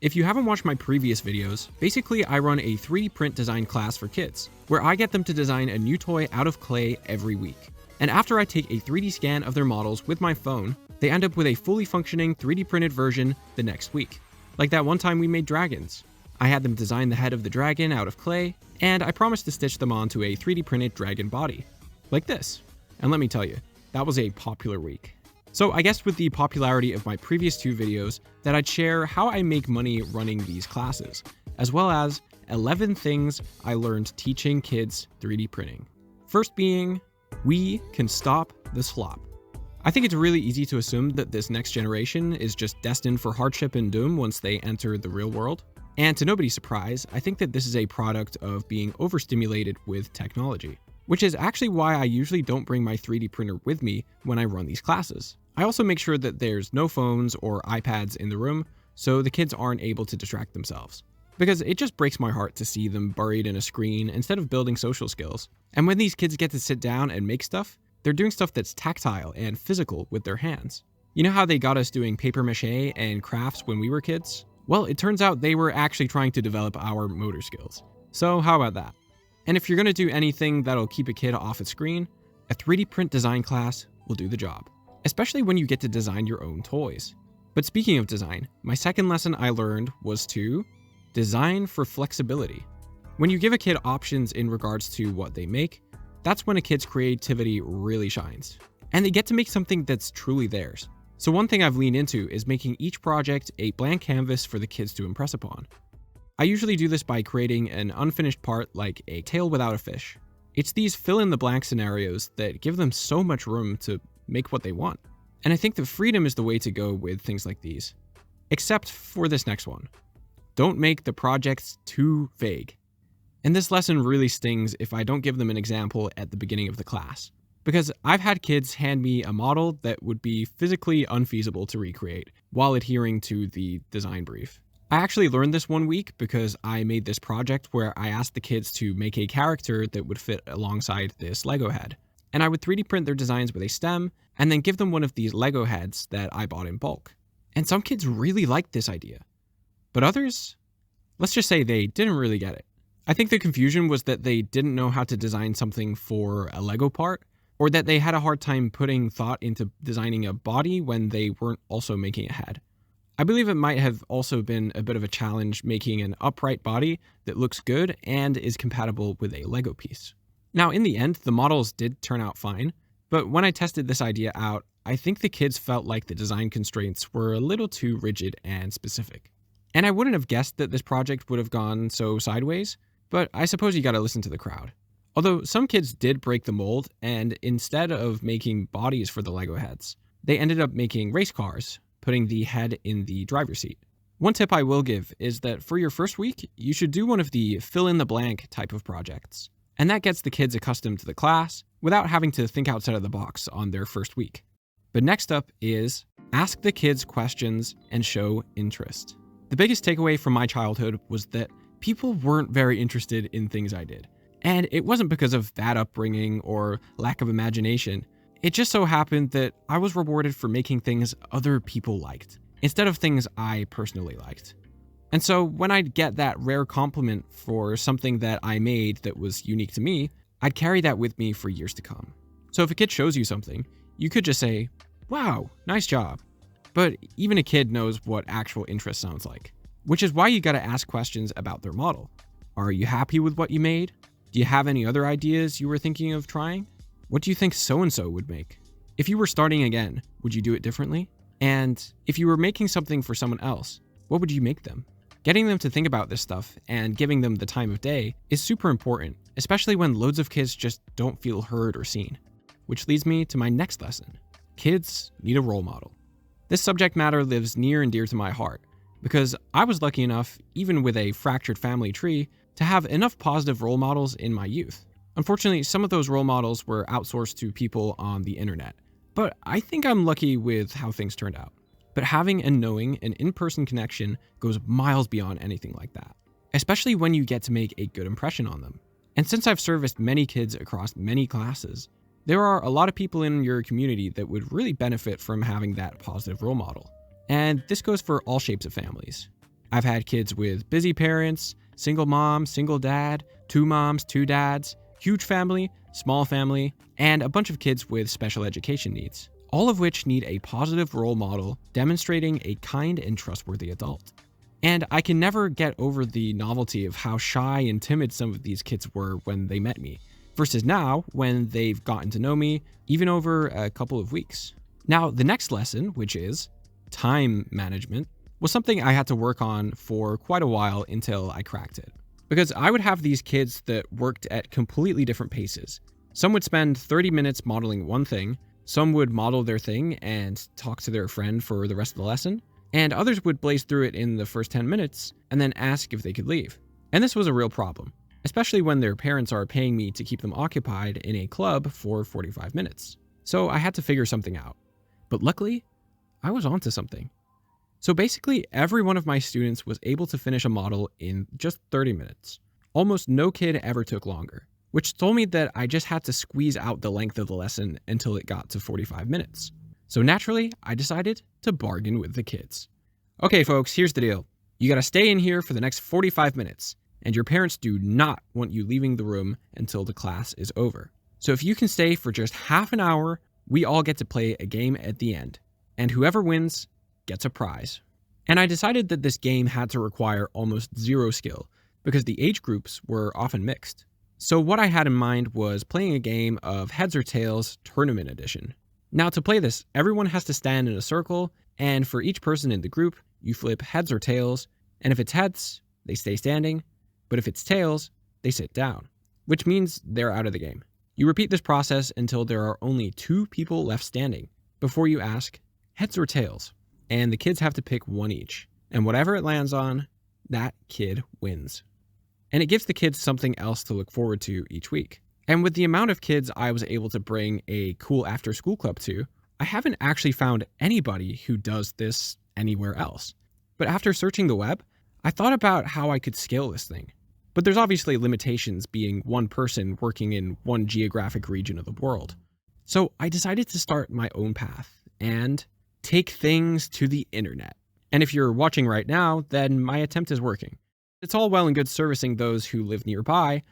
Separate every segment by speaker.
Speaker 1: If you haven't watched my previous videos, basically I run a 3D print design class for kids, where I get them to design a new toy out of clay every week. And after I take a 3D scan of their models with my phone, they end up with a fully functioning 3D printed version the next week. Like that one time we made dragons. I had them design the head of the dragon out of clay, and I promised to stitch them onto a 3D printed dragon body. Like this. And let me tell you, that was a popular week. So I guessed with the popularity of my previous 2 videos that I'd share how I make money running these classes, as well as 11 things I learned teaching kids 3D printing. First being, we can stop the slop. I think it's really easy to assume that this next generation is just destined for hardship and doom once they enter the real world. And to nobody's surprise, I think that this is a product of being overstimulated with technology, which is actually why I usually don't bring my 3D printer with me when I run these classes. I also make sure that there's no phones or iPads in the room, so the kids aren't able to distract themselves. Because it just breaks my heart to see them buried in a screen instead of building social skills. And when these kids get to sit down and make stuff, they're doing stuff that's tactile and physical with their hands. You know how they got us doing paper mache and crafts when we were kids? Well, it turns out they were actually trying to develop our motor skills. So how about that? And if you're going to do anything that'll keep a kid off a screen, a 3D print design class will do the job. Especially when you get to design your own toys. But speaking of design, my second lesson I learned was to design for flexibility. When you give a kid options in regards to what they make, that's when a kid's creativity really shines. And they get to make something that's truly theirs. So one thing I've leaned into is making each project a blank canvas for the kids to impress upon. I usually do this by creating an unfinished part like a tail without a fish. It's these fill-in-the-blank scenarios that give them so much room to make what they want. And I think that freedom is the way to go with things like these. Except for this next one. Don't make the projects too vague. And this lesson really stings if I don't give them an example at the beginning of the class. Because I've had kids hand me a model that would be physically unfeasible to recreate while adhering to the design brief. I actually learned this one week because I made this project where I asked the kids to make a character that would fit alongside this Lego head. And I would 3D print their designs with a stem and then give them one of these Lego heads that I bought in bulk. And some kids really liked this idea. But others, let's just say they didn't really get it. I think the confusion was that they didn't know how to design something for a Lego part, or that they had a hard time putting thought into designing a body when they weren't also making a head. I believe it might have also been a bit of a challenge making an upright body that looks good and is compatible with a Lego piece. Now, in the end, the models did turn out fine, but when I tested this idea out, I think the kids felt like the design constraints were a little too rigid and specific. And I wouldn't have guessed that this project would have gone so sideways, but I suppose you gotta listen to the crowd. Although some kids did break the mold, and instead of making bodies for the Lego heads, they ended up making race cars, putting the head in the driver's seat. One tip I will give is that for your first week, you should do one of the fill-in-the-blank type of projects. And that gets the kids accustomed to the class without having to think outside of the box on their first week. But next up is ask the kids questions and show interest. The biggest takeaway from my childhood was that people weren't very interested in things I did. And it wasn't because of bad upbringing or lack of imagination. It just so happened that I was rewarded for making things other people liked, instead of things I personally liked. And so when I'd get that rare compliment for something that I made that was unique to me, I'd carry that with me for years to come. So if a kid shows you something, you could just say, "Wow, nice job." But even a kid knows what actual interest sounds like, which is why you gotta ask questions about their model. Are you happy with what you made? Do you have any other ideas you were thinking of trying? What do you think so-and-so would make? If you were starting again, would you do it differently? And if you were making something for someone else, what would you make them? Getting them to think about this stuff and giving them the time of day is super important, especially when loads of kids just don't feel heard or seen. Which leads me to my next lesson. Kids need a role model. This subject matter lives near and dear to my heart because I was lucky enough, even with a fractured family tree, to have enough positive role models in my youth. Unfortunately, some of those role models were outsourced to people on the internet, but I think I'm lucky with how things turned out. But having and knowing an in-person connection goes miles beyond anything like that, especially when you get to make a good impression on them. And since I've serviced many kids across many classes, there are a lot of people in your community that would really benefit from having that positive role model. And this goes for all shapes of families. I've had kids with busy parents, single mom, single dad, 2 moms, 2 dads, huge family, small family, and a bunch of kids with special education needs, all of which need a positive role model demonstrating a kind and trustworthy adult. And I can never get over the novelty of how shy and timid some of these kids were when they met me, versus now when they've gotten to know me, even over a couple of weeks. Now, the next lesson, which is time management, was something I had to work on for quite a while until I cracked it. Because I would have these kids that worked at completely different paces. Some would spend 30 minutes modeling one thing, some would model their thing and talk to their friend for the rest of the lesson, and others would blaze through it in the first 10 minutes and then ask if they could leave. And this was a real problem, especially when their parents are paying me to keep them occupied in a club for 45 minutes. So I had to figure something out. But luckily, I was onto something. So basically, every one of my students was able to finish a model in just 30 minutes. Almost no kid ever took longer, which told me that I just had to squeeze out the length of the lesson until it got to 45 minutes. So naturally, I decided to bargain with the kids. Okay, folks, here's the deal. You gotta stay in here for the next 45 minutes, and your parents do not want you leaving the room until the class is over. So if you can stay for just half an hour, we all get to play a game at the end, and whoever wins gets a prize. And I decided that this game had to require almost zero skill, because the age groups were often mixed. So what I had in mind was playing a game of Heads or Tails Tournament Edition. Now to play this, everyone has to stand in a circle, and for each person in the group, you flip heads or tails, and if it's heads, they stay standing, but if it's tails, they sit down, which means they're out of the game. You repeat this process until there are only 2 people left standing, before you ask, heads or tails, and the kids have to pick one each, and whatever it lands on, that kid wins. And it gives the kids something else to look forward to each week. And with the amount of kids I was able to bring a cool after-school club to, I haven't actually found anybody who does this anywhere else. But after searching the web, I thought about how I could scale this thing. But there's obviously limitations being one person working in one geographic region of the world. So I decided to start my own path and take things to the internet. And if you're watching right now, then my attempt is working. It's all well and good servicing those who live nearby,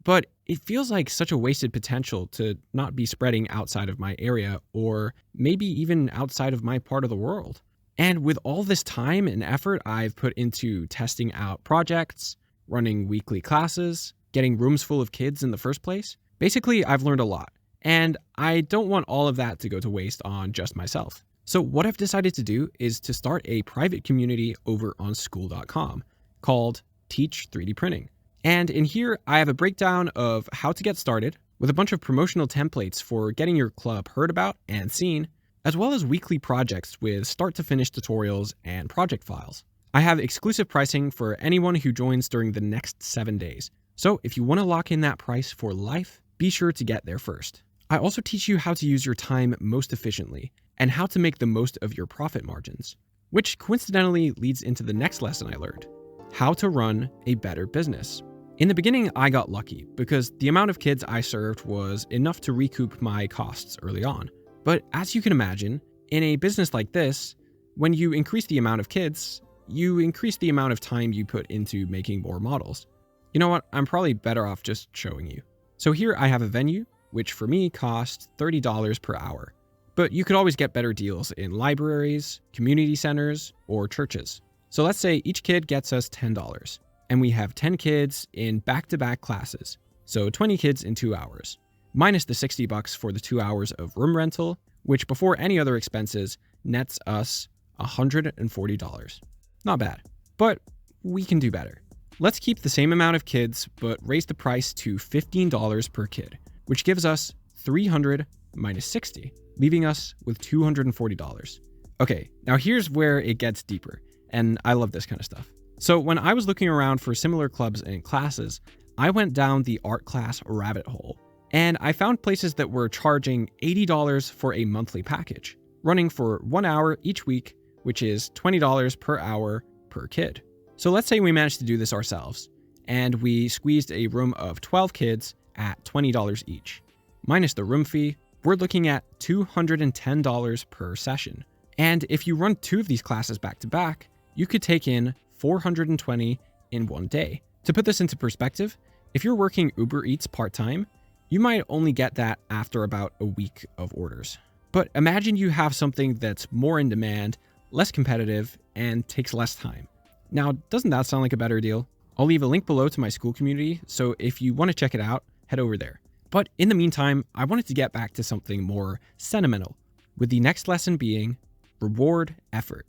Speaker 1: but it feels like such a wasted potential to not be spreading outside of my area or maybe even outside of my part of the world. And with all this time and effort I've put into testing out projects, running weekly classes, getting rooms full of kids in the first place, basically I've learned a lot. And I don't want all of that to go to waste on just myself. So what I've decided to do is to start a private community over on school.com called Teach 3D Printing. And in here, I have a breakdown of how to get started with a bunch of promotional templates for getting your club heard about and seen, as well as weekly projects with start to finish tutorials and project files. I have exclusive pricing for anyone who joins during the next 7 days. So if you want to lock in that price for life, be sure to get there first. I also teach you how to use your time most efficiently and how to make the most of your profit margins, which coincidentally leads into the next lesson I learned: how to run a better business. In the beginning, I got lucky because the amount of kids I served was enough to recoup my costs early on. But as you can imagine, in a business like this, when you increase the amount of kids, you increase the amount of time you put into making more models. You know what? I'm probably better off just showing you. So here I have a venue, which for me cost $30 per hour. But you could always get better deals in libraries, community centers, or churches. So let's say each kid gets us $10. And we have 10 kids in back-to-back classes, so 20 kids in 2 hours, minus the $60 for the 2 hours of room rental, which before any other expenses nets us $140. Not bad, but we can do better. Let's keep the same amount of kids, but raise the price to $15 per kid, which gives us $300 minus $60, leaving us with $240. Okay, now here's where it gets deeper, and I love this kind of stuff. So when I was looking around for similar clubs and classes, I went down the art class rabbit hole, and I found places that were charging $80 for a monthly package, running for 1 hour each week, which is $20 per hour per kid. So let's say we managed to do this ourselves, and we squeezed a room of 12 kids at $20 each. Minus the room fee, we're looking at $210 per session. And if you run 2 of these classes back to back, you could take in 420 in one day. To put this into perspective, if you're working Uber Eats part-time, you might only get that after about a week of orders. But imagine you have something that's more in demand, less competitive, and takes less time. Now, doesn't that sound like a better deal? I'll leave a link below to my school community, so if you want to check it out, head over there. But in the meantime, I wanted to get back to something more sentimental, with the next lesson being reward effort.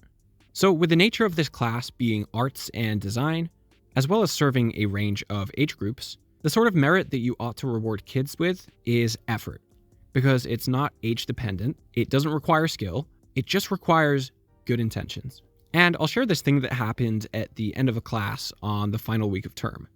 Speaker 1: So with the nature of this class being arts and design, as well as serving a range of age groups, the sort of merit that you ought to reward kids with is effort, because it's not age dependent, it doesn't require skill, it just requires good intentions. And I'll share this thing that happened at the end of a class on the final week of term.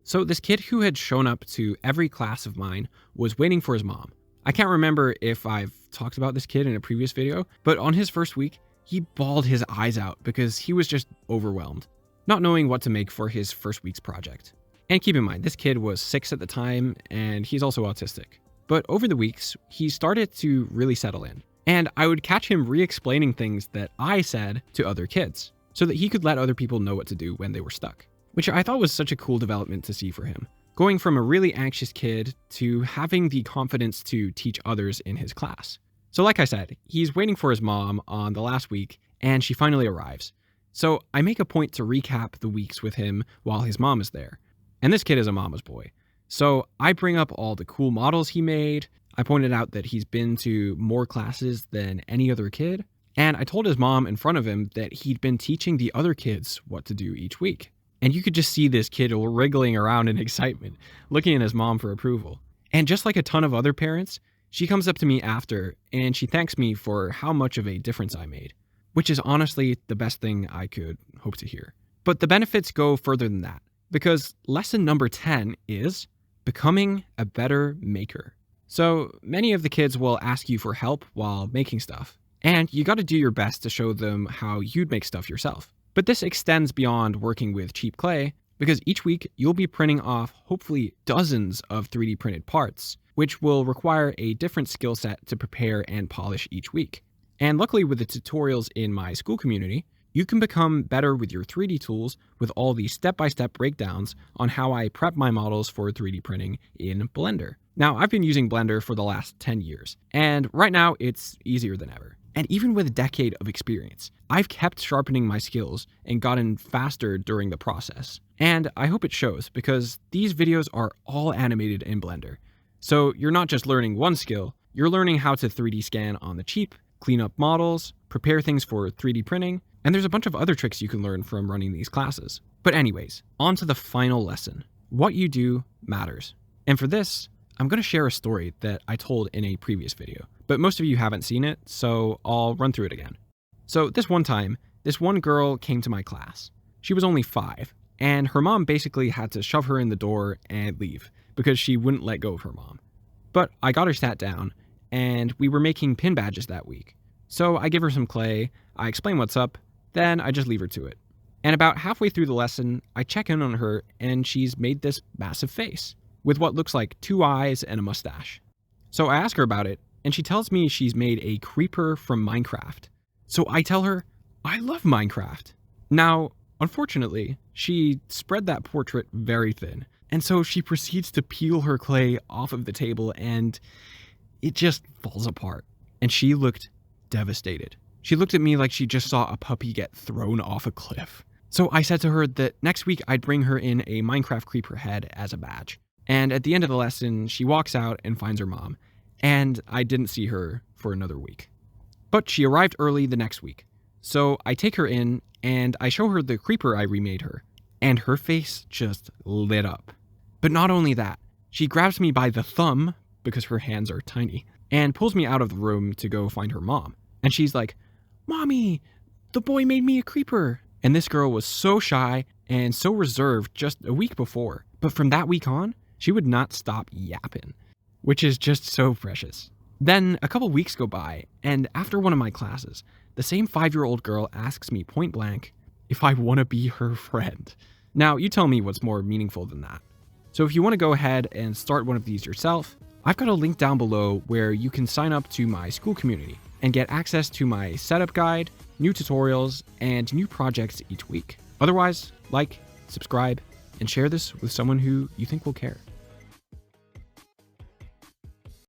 Speaker 1: So this kid who had shown up to every class of mine was waiting for his mom. I can't remember if I've talked about this kid in a previous video, but on his first week, he bawled his eyes out because he was just overwhelmed, not knowing what to make for his first week's project. And keep in mind, this kid was 6 at the time, and he's also autistic. But over the weeks, he started to really settle in. And I would catch him re-explaining things that I said to other kids, so that he could let other people know what to do when they were stuck, which I thought was such a cool development to see for him. Going from a really anxious kid to having the confidence to teach others in his class. So like I said, he's waiting for his mom on the last week, and she finally arrives. So I make a point to recap the weeks with him while his mom is there. And this kid is a mama's boy. So I bring up all the cool models he made. I pointed out that he's been to more classes than any other kid. And I told his mom in front of him that he'd been teaching the other kids what to do each week. And you could just see this kid wriggling around in excitement, looking at his mom for approval. And just like a ton of other parents, she comes up to me after and she thanks me for how much of a difference I made, which is honestly the best thing I could hope to hear. But the benefits go further than that, because lesson number 10 is becoming a better maker. So many of the kids will ask you for help while making stuff, and you got to do your best to show them how you'd make stuff yourself. But this extends beyond working with cheap clay, because each week you'll be printing off hopefully dozens of 3D printed parts, which will require a different skill set to prepare and polish each week. And luckily with the tutorials in my school community, you can become better with your 3D tools with all the step-by-step breakdowns on how I prep my models for 3D printing in Blender. Now, I've been using Blender for the last 10 years, and right now it's easier than ever. And even with a decade of experience, I've kept sharpening my skills and gotten faster during the process. And I hope it shows, because these videos are all animated in Blender. So you're not just learning one skill, you're learning how to 3D scan on the cheap, clean up models, prepare things for 3D printing, and there's a bunch of other tricks you can learn from running these classes. But anyways, on to the final lesson. What you do matters. And for this, I'm going to share a story that I told in a previous video, but most of you haven't seen it, so I'll run through it again. So this one time, this one girl came to my class. She was only 5, and her mom basically had to shove her in the door and leave because she wouldn't let go of her mom. But I got her sat down, and we were making pin badges that week. So I give her some clay, I explain what's up, then I just leave her to it. And about halfway through the lesson, I check in on her, and she's made this massive face with what looks like 2 eyes and a mustache. So I ask her about it, and she tells me she's made a creeper from Minecraft. So I tell her, I love Minecraft. Now, unfortunately, she spread that portrait very thin, and so she proceeds to peel her clay off of the table, and it just falls apart. And she looked devastated. She looked at me like she just saw a puppy get thrown off a cliff. So I said to her that next week I'd bring her in a Minecraft creeper head as a badge. And at the end of the lesson, she walks out and finds her mom. And I didn't see her for another week. But she arrived early the next week. So I take her in and I show her the creeper I remade her. And her face just lit up. But not only that, she grabs me by the thumb, because her hands are tiny, and pulls me out of the room to go find her mom. And she's like, "Mommy, the boy made me a creeper." And this girl was so shy and so reserved just a week before. But from that week on, she would not stop yapping, which is just so precious. Then a couple weeks go by, and after one of my classes, the same 5-year-old girl asks me point blank if I want to be her friend. Now, you tell me what's more meaningful than that. So if you want to go ahead and start one of these yourself, I've got a link down below where you can sign up to my school community and get access to my setup guide, new tutorials, and new projects each week. Otherwise, like, subscribe, and share this with someone who you think will care.